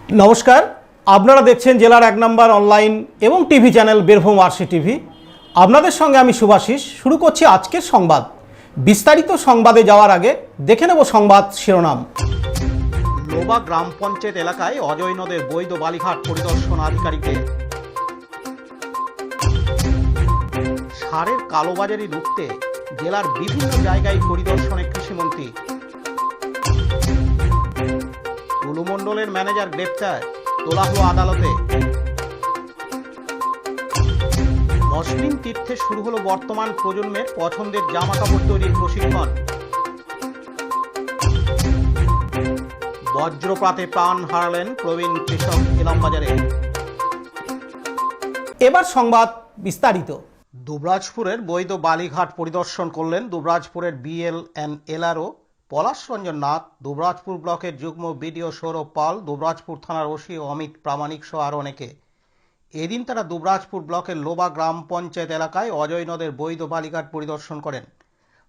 নমস্কার, আপনারা দেখছেন জেলার 1 নম্বর অনলাইন এবং TV channel Birbhum RC TV. আপনাদের সঙ্গে আমি শুভাশিস। শুরু করছি আজকের সংবাদ। বিস্তারিত সংবাদে যাওয়ার আগে দেখে নেব সংবাদ শিরোনাম। লোবা গ্রাম পঞ্চায়েত এলাকায় অজয় নদের বৈধ বালিঘাট পরিদর্শন আধিকারিকদের। সারের কালোবাজারি রুখতে জেলার বিভিন্ন জায়গায় পরিদর্শনে কৃষিমন্ত্রী। টুলুমণ্ডলের ম্যানেজার গ্রেপ্তার, তোলা হলো আদালতে। মসলিন তীর্থে শুরু হলো বর্তমান প্রজন্মের পছন্দের জামা কাপড় তৈরির প্রশিক্ষণ। বজ্রপাতে প্রাণ হারালেন প্রবীণ কৃষক ইলামবাজারে। এবার সংবাদ বিস্তারিত। দুবরাজপুরের বৈধ বালিঘাট পরিদর্শন করলেন দুবরাজপুরের BLNLRO পলাশ রঞ্জন নাথ, দুবরাজপুর ব্লকের যুগ্ম BDO সৌরভ পাল, দুবরাজপুর থানার ওসি অমিত প্রামাণিক সহ আরও অনেকে। এদিন তারা দুবরাজপুর ব্লকের লোবা গ্রাম পঞ্চায়েত এলাকায় অজয় নদের বৈধ বালিঘাট পরিদর্শন করেন।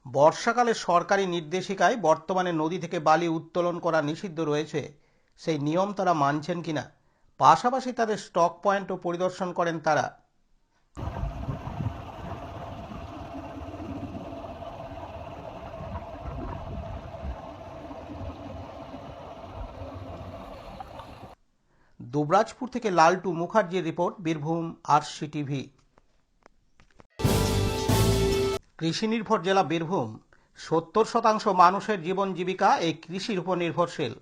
বর্ষাকালে সরকারি নির্দেশিকায় বর্তমানে নদী থেকে বালি উত্তোলন করা নিষিদ্ধ রয়েছে, সেই নিয়ম তারা মানছেন কিনা, পাশাপাশি তাদের স্টক পয়েন্টও পরিদর্শন করেন তারা। দুবরাজপুর থেকে লালটু মুখার্জির রিপোর্ট, বীরভূম আরসি টিভি। কৃষি নির্ভর জেলা বীরভূম। 70% মানুষের জীবন জীবিকা এই কৃষির উপর নির্ভরশীল।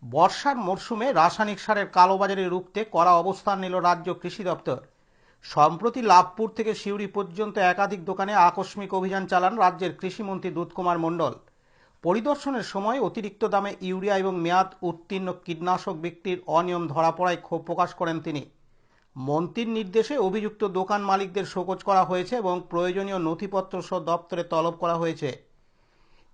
বর্ষার মরশুমে রাসায়নিক সারের কালোবাজারি রুখতে কড়া অবস্থান নিল রাজ্য কৃষি দপ্তর। সম্প্রতি লাভপুর থেকে সিউড়ি পর্যন্ত একাধিক দোকানে আকস্মিক অভিযান চালান রাজ্যের কৃষিমন্ত্রী দুধকুমার মণ্ডল। পরিদর্শনের সময় অতিরিক্ত দামে ইউরিয়া এবং মেয়াদ উত্তীর্ণ কীটনাশক বিক্রির অনিয়ম ধরা পড়ায় ক্ষোভ প্রকাশ করেন তিনি। মন্ত্রীর নির্দেশে অভিযুক্ত দোকান মালিকদের শোকজ করা হয়েছে এবং প্রয়োজনীয় নথিপত্র সহ দপ্তরে তলব করা হয়েছে।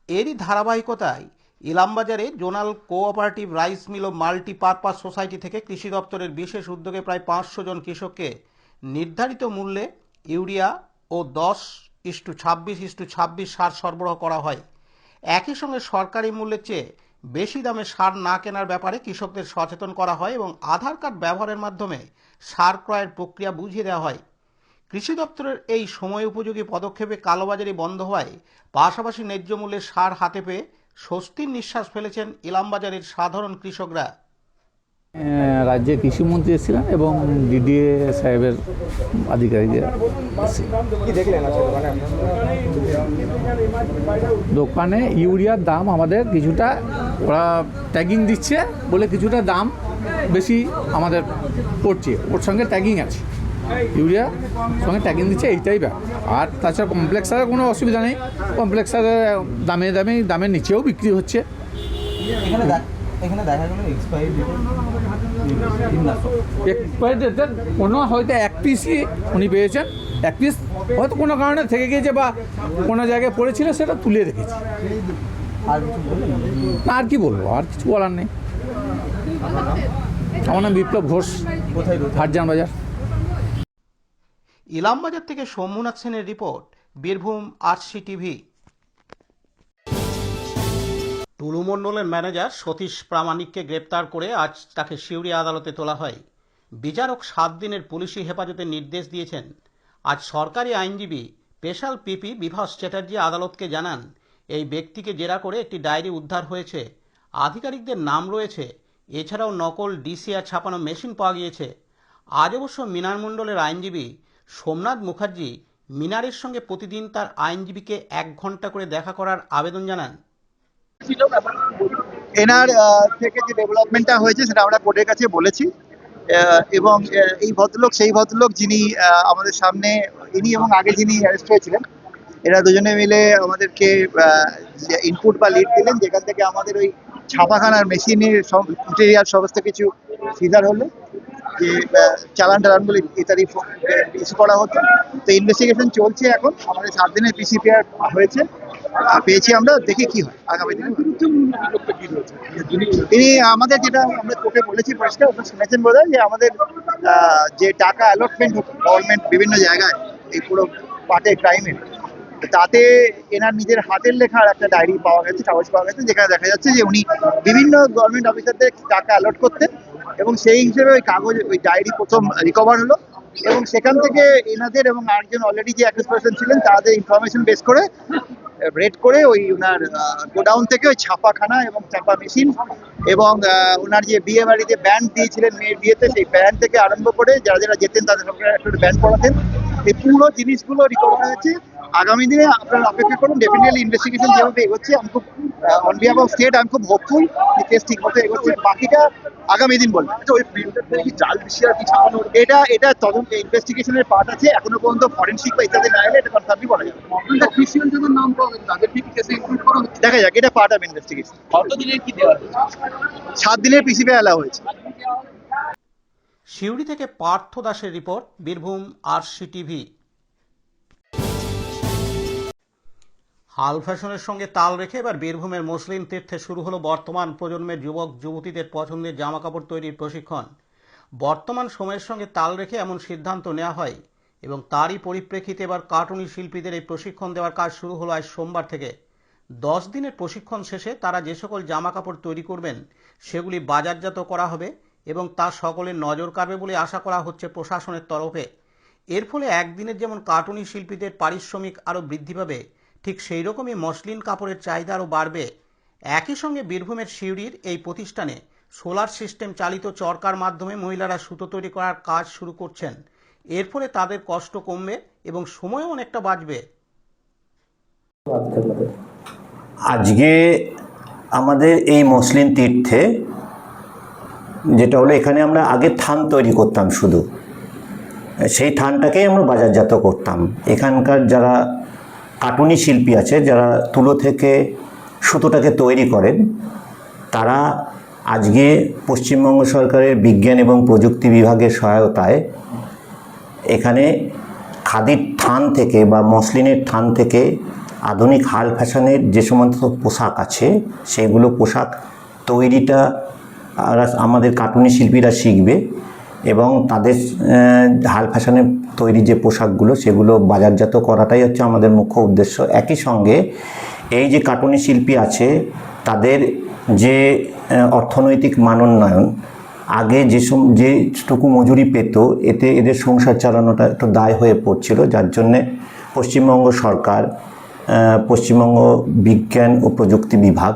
এরই ধারাবাহিকতায় ইলামবাজারে জোনাল কোঅপারেটিভ রাইস মিল ও মাল্টিপারপাস সোসাইটি থেকে কৃষি দপ্তরের বিশেষ উদ্যোগে প্রায় 500 জন কৃষককে নির্ধারিত মূল্যে ইউরিয়া ও 10:26:26 সার সরবরাহ করা হয়। একই সঙ্গে সরকারি মূল্যের চেয়ে বেশি দামে সার না কেনার ব্যাপারে কৃষকদের সচেতন করা হয় এবং আধার কার্ড ব্যবহারের মাধ্যমে সার ক্রয়ের প্রক্রিয়া বুঝিয়ে দেওয়া হয়। কৃষি দপ্তরের এই সময় উপযোগী পদক্ষেপে কালোবাজারি বন্ধ হওয়ায় পাশাপাশি ন্যায্য মূল্যে সার হাতে পেয়ে স্বস্তির নিঃশ্বাস ফেলেছেন ইলামবাজারের সাধারণ কৃষকরা। রাজ্যের কৃষিমন্ত্রী এসেছিলেন এবং DDA সাহেবের আধিকারিকরা দোকানে ইউরিয়ার দাম আমাদের কিছুটা, ওরা ট্যাগিং দিচ্ছে বলে কিছুটা দাম বেশি আমাদের পড়ছে, ওর সঙ্গে ট্যাগিং আছে, ইউরিয়া সঙ্গে ট্যাগিং দিচ্ছে, এইটাই ব্যাপার। আর তাছাড়া কমপ্লেক্সারের কোনো অসুবিধা নেই, কমপ্লেক্সারের দামের নিচেও বিক্রি হচ্ছে। এখানে দেখা গেল এক্সপায়ারি ডেটের কোনো হয়তো 1 পিসই উনি পেয়েছেন, 1 পিস হয়তো কোনো কারণে থেকে গিয়েছে বা কোনো জায়গায় পড়েছিল, সেটা তুলে রেখেছি। না আর কি বলবো, আর কিছু বলার নেই। আমার নাম বিপ্লব ঘোষ, হাটজান বাজার। ইলামবাজার থেকে সোমনাথ সেনের রিপোর্ট, বীরভূম আরসি টিভি। টুলুমণ্ডলের ম্যানেজার সতীশ প্রামাণিককে গ্রেপ্তার করে আজ তাকে সিউড়ি আদালতে তোলা হয়। বিচারক 7 দিনের পুলিশি হেফাজতের নির্দেশ দিয়েছেন। আজ সরকারি আইনজীবী স্পেশাল PP বিভাস চ্যাটার্জি আদালতকে জানান, এই ব্যক্তিকে জেরা করে একটি ডায়েরি উদ্ধার হয়েছে, আধিকারিকদের নাম রয়েছে, এছাড়াও নকল DCR ছাপানো মেশিন পাওয়া গিয়েছে। আজ অবশ্য মিনার মণ্ডলের আইনজীবী সোমনাথ মুখার্জি মিনারের সঙ্গে প্রতিদিন তার আইনজীবীকে 1 ঘন্টা করে দেখা করার আবেদন জানান। এনার থেকে যে ডেভেলপমেন্টটা হয়েছে সেটা আমরা কোর্টের কাছে বলেছি, এবং এই ভদ্রলোক সেই ভদ্রলোক যিনি আমাদের সামনে, ইনি এবং আগে যিনি অ্যারেস্ট হয়েছিলেন, এরা দুজনে মিলে আমাদেরকে ইনপুট বা লিড দিলেন, যেখান থেকে আমাদের ওই ছাপাখানার মেশিনের সব মেটেরিয়াল সমস্ত কিছু সিজার হলো, যে চালান টালানগুলো ইত্যাদি ইস্যু করা হতো। তো ইনভেস্টিগেশন চলছে এখন, আমাদের 7 দিনের PCPR হয়েছে, পেয়েছি আমরা, দেখি কি হয় আগামী দিনে। তিনি আমাদের, যেটা আমরা কোর্টে বলেছি পরিষ্কার, শুনেছেন বোধহয়, যে আমাদের যে টাকা অ্যালটমেন্ট হতো গভর্নমেন্ট বিভিন্ন জায়গায় এই পুরো পার্টে ক্রাইমের, তাতে এনার নিজের হাতের লেখার একটা ডায়েরি পাওয়া গেছে, কাগজ পাওয়া গেছে, যেখানে দেখা যাচ্ছে যে উনি বিভিন্ন গভর্নমেন্ট অফিসারদের টাকা অ্যালট করতেন এবং সেই হিসেবে ওই কাগজ, ওই ডায়েরি প্রথম রিকভার হলো এবং সেখান থেকে এনাদের এবং আরেকজন অলরেডি যে অ্যাকিউজ পারসন ছিলেন তাদের ইনফরমেশন বেস করে রেড করে ওই ওনার গোডাউন থেকে ওই ছাপাখানা এবং ছাপা মেশিন এবং ওনার যে বিয়ে বাড়িতে ব্যান্ড দিয়েছিলেন মেয়ের বিয়েতে, সেই ব্যান্ড থেকে আরম্ভ করে যারা যারা যেতেন তাদের সঙ্গে একটা ব্যান্ড পড়াতেন, এই পুরো জিনিসগুলো রিকভার হয়েছে। আগামী দিনে আপনারা অপেক্ষা করুন, ডেফিনেটলি ইনভেস্টিগেশন যেভাবে এগোচ্ছে আমি খুব অন বিহাফ অফ স্টেট আমি খুব হোপফুল যে কেস ঠিক মতো এগোচ্ছে, বাকিটা আগামী দিন বলবো। ওই প্রিন্টার থেকে কি জাল বিষয় কি ছাপানো হলো? এটা তদন্ত ইনভেস্টিগেশনের পার্ট আছে, এখনো পর্যন্ত ফরেনসিক বা ইত্যাদি না এলে এটা কনফার্মই বলা যাবে। আপনারা কৃষিয়ান যাদের নাম পাওয়া গেছে তাদের কি কেসে ইনক্লুড করা হচ্ছে? দেখা যাক, এটা পার্ট অফ ইনভেস্টিগেশন। কতদিনের কি দেওয়া হচ্ছে? 7 দিনের পিসিপি অ্যালাউ হয়েছে। সিউড়ি থেকে পার্থ দাসের রিপোর্ট, বীরভূম RCTV। হাল ফ্যাশনের সঙ্গে তাল রেখে এবার বীরভূমের মুসলিম তীর্থে শুরু হলো বর্তমান প্রজন্মের যুবক যুবতীদের পছন্দের জামাকাপড় তৈরির প্রশিক্ষণ। বর্তমান সময়ের সঙ্গে তাল রেখে এমন সিদ্ধান্ত নেওয়া হয় এবং তারই পরিপ্রেক্ষিতে এবার কার্টুনি শিল্পীদের এই প্রশিক্ষণ দেওয়ার কাজ শুরু হলো আজ সোমবার থেকে। 10 দিনের প্রশিক্ষণ শেষে তারা যে সকল জামাকাপড় তৈরি করবেন সেগুলি বাজারজাত করা হবে এবং তা সকলের নজর কাড়বে বলে আশা করা হচ্ছে প্রশাসনের তরফে। এর ফলে একদিনের যেমন কার্টুনি শিল্পীদের পারিশ্রমিক আরও বৃদ্ধি পাবে, ঠিক সেই রকমই মসলিন কাপড়ের চাহিদা আরও বাড়বে। একই সঙ্গে বীরভূমের সিউড়ির এই প্রতিষ্ঠানে সোলার সিস্টেম চালিত চরকার মাধ্যমে মহিলারা সুতো তৈরি করার কাজ শুরু করছেন। এর ফলে তাদের কষ্ট কমবে এবং সময়ও অনেকটা বাঁচবে। আজকে আমাদের এই মসলিন তীর্থে যেটা হলো, এখানে আমরা আগে থান তৈরি করতাম, শুধু সেই থানটাকেই আমরা বাজারজাত করতাম। এখানকার যারা কার্টুনি শিল্পী আছে, যারা তুলো থেকে সুতোটাকে তৈরি করেন, তারা আজকে পশ্চিমবঙ্গ সরকারের বিজ্ঞান এবং প্রযুক্তি বিভাগের সহায়তায় এখানে খাদির থান থেকে বা মসলিনের থান থেকে আধুনিক হাল ফ্যাশনের যে সমস্ত পোশাক আছে সেগুলো পোশাক তৈরিটা আমাদের কার্টুনি শিল্পীরা শিখবে এবং তাদের হাল ফ্যাশনের তৈরি যে পোশাকগুলো সেগুলো বাজারজাত করাটাই হচ্ছে আমাদের মুখ্য উদ্দেশ্য। একই সঙ্গে এই যে কার্টুনি শিল্পী আছে তাদের যে অর্থনৈতিক মানোন্নয়ন, আগে যেটুকু মজুরি পেত এতে এদের সংসার চালানোটা একটু দায় হয়ে পড়ছিল, যার জন্যে পশ্চিমবঙ্গ সরকার, পশ্চিমবঙ্গ বিজ্ঞান ও প্রযুক্তি বিভাগ,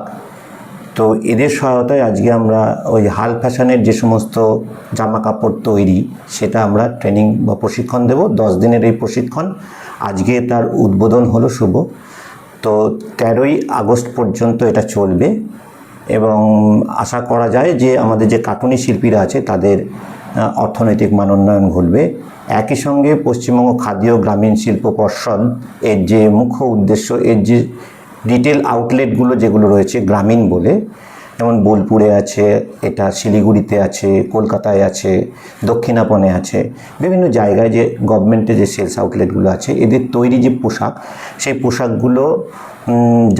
তো এদের সহায়তায় আজকে আমরা ওই হাল ফ্যাশনের যে সমস্ত জামা কাপড় তৈরি সেটা আমরা ট্রেনিং বা প্রশিক্ষণ দেব। 10 দিনের এই প্রশিক্ষণ, আজকে তার উদ্বোধন হলো শুভ। তো 13ই আগস্ট পর্যন্ত এটা চলবে এবং আশা করা যায় যে আমাদের যে কার্টুনি শিল্পীরা আছে তাদের অর্থনৈতিক মানোন্নয়ন ঘটবে। একই সঙ্গে পশ্চিমবঙ্গ খাদি ও গ্রামীণ শিল্প পর্ষদ এর যে মুখ্য উদ্দেশ্য, এর যে রিটেল আউটলেটগুলো যেগুলো রয়েছে গ্রামীণ বলে, যেমন বোলপুরে আছে, এটা শিলিগুড়িতে আছে, কলকাতায় আছে, দক্ষিণাপনে আছে, বিভিন্ন জায়গায় যে গভর্নমেন্টের যে সেলস আউটলেটগুলো আছে, এদের তৈরি যে পোশাক, সেই পোশাকগুলো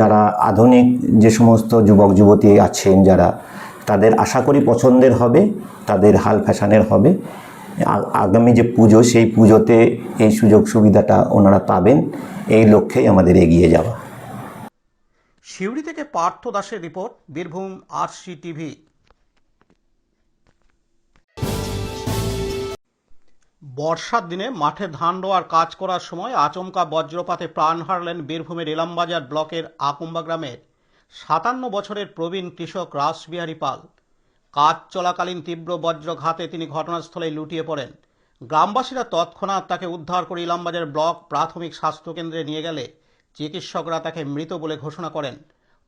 যারা আধুনিক যে সমস্ত যুবক যুবতী আছেন যারা, তাদের আশা করি পছন্দের হবে, তাদের হাল ফ্যাশনের হবে। আগামী যে পুজো, সেই পুজোতে এই সুযোগ সুবিধাটা ওনারা পাবেন, এই লক্ষ্যেই আমাদের এগিয়ে যাওয়া। সিউড়ি থেকে পার্থ দাসের রিপোর্ট, বীরভূম RCTV। বর্ষার দিনে মাঠে ধান রোয়ার কাজ করার সময় আচমকা বজ্রপাতে প্রাণ হারালেন বীরভূমের ইলামবাজার ব্লকের আকুম্বা গ্রামের 57 বছরের প্রবীণ কৃষক রাসবিহারী পাল। কাজ চলাকালীন তীব্র বজ্রঘাতে তিনি ঘটনাস্থলে লুটিয়ে পড়েন। গ্রামবাসীরা তৎক্ষণাৎ তাকে উদ্ধার করে ইলামবাজার ব্লক প্রাথমিক স্বাস্থ্যকেন্দ্রে নিয়ে গেলে চিকিৎসকরা তাকে মৃত বলে ঘোষণা করেন।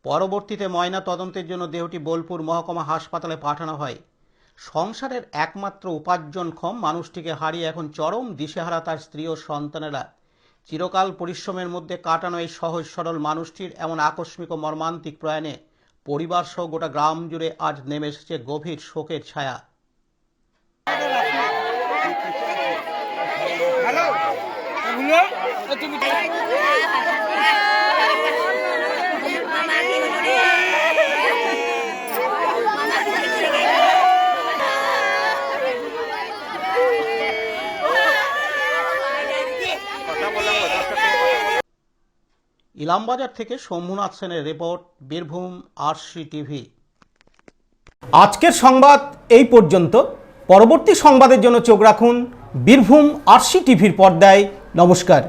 পরবর্তীতে ময়না তদন্তের জন্য দেহটি বোলপুর মহকুমা হাসপাতালে পাঠানো হয়। সংসারের একমাত্র উপার্জনক্ষম মানুষটিকে হারিয়ে এখন চরম দিশেহারা তার স্ত্রী ও সন্তানেরা। চিরকাল পরিশ্রমের মধ্যে কাটানো এই সহজ সরল মানুষটির এমন আকস্মিক ও মর্মান্তিক প্রয়াণে পরিবার সহ গোটা গ্রাম জুড়ে আজ নেমে এসেছে গভীর শোকের ছায়া। ইলামবাজার থেকে শম্ভুনাথ সেনের রিপোর্ট, বীরভূম আরসি টিভি। আজকের সংবাদ এই পর্যন্ত। পরবর্তী সংবাদের জন্য চোখ রাখুন বীরভূম আরসি টিভির পর্দায়। নমস্কার।